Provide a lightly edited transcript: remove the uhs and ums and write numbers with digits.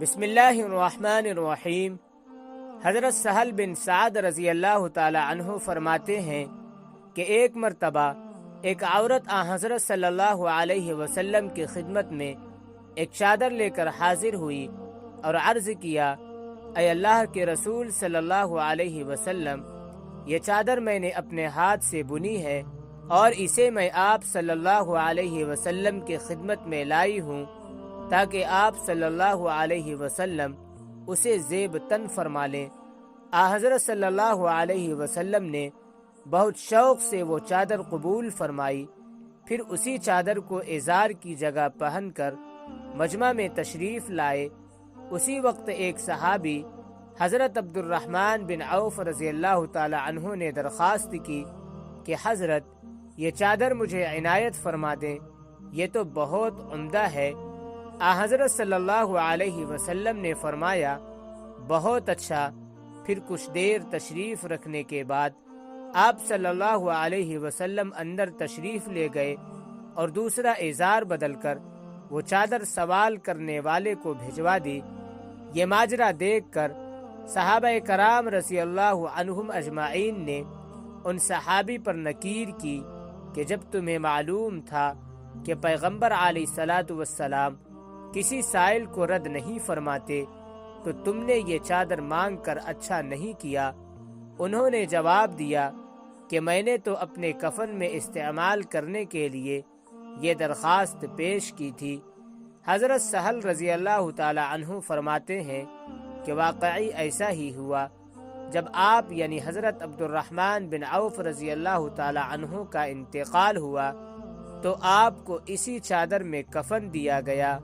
بسم اللہ الرحمن الرحیم۔ حضرت سہل بن سعد رضی اللہ تعالی عنہ فرماتے ہیں کہ ایک مرتبہ ایک عورت حضرت صلی اللہ علیہ وسلم کی خدمت میں ایک چادر لے کر حاضر ہوئی اور عرض کیا، اے اللہ کے رسول صلی اللہ علیہ وسلم، یہ چادر میں نے اپنے ہاتھ سے بنی ہے اور اسے میں آپ صلی اللہ علیہ وسلم کی خدمت میں لائی ہوں تاکہ آپ صلی اللہ علیہ وسلم اسے زیب تن فرما لیں۔ حضرت صلی اللہ علیہ وسلم نے بہت شوق سے وہ چادر قبول فرمائی، پھر اسی چادر کو ازار کی جگہ پہن کر مجمع میں تشریف لائے۔ اسی وقت ایک صحابی حضرت عبد الرحمن بن عوف رضی اللہ تعالی عنہ نے درخواست کی کہ حضرت، یہ چادر مجھے عنایت فرما دیں، یہ تو بہت عمدہ ہے۔ حضرت صلی اللہ علیہ وسلم نے فرمایا، بہت اچھا۔ پھر کچھ دیر تشریف رکھنے کے بعد آپ صلی اللہ علیہ وسلم اندر تشریف لے گئے اور دوسرا ازار بدل کر وہ چادر سوال کرنے والے کو بھجوا دی۔ یہ ماجرا دیکھ کر صحابہ کرام رضی اللہ عنہم اجمعین نے ان صحابی پر نکیر کی کہ جب تمہیں معلوم تھا کہ پیغمبر علیہ الصلاۃ والسلام کسی سائل کو رد نہیں فرماتے تو تم نے یہ چادر مانگ کر اچھا نہیں کیا۔ انہوں نے جواب دیا کہ میں نے تو اپنے کفن میں استعمال کرنے کے لیے یہ درخواست پیش کی تھی۔ حضرت سہل رضی اللہ تعالی عنہ فرماتے ہیں کہ واقعی ایسا ہی ہوا۔ جب آپ یعنی حضرت عبد الرحمن بن عوف رضی اللہ تعالی عنہ کا انتقال ہوا تو آپ کو اسی چادر میں کفن دیا گیا۔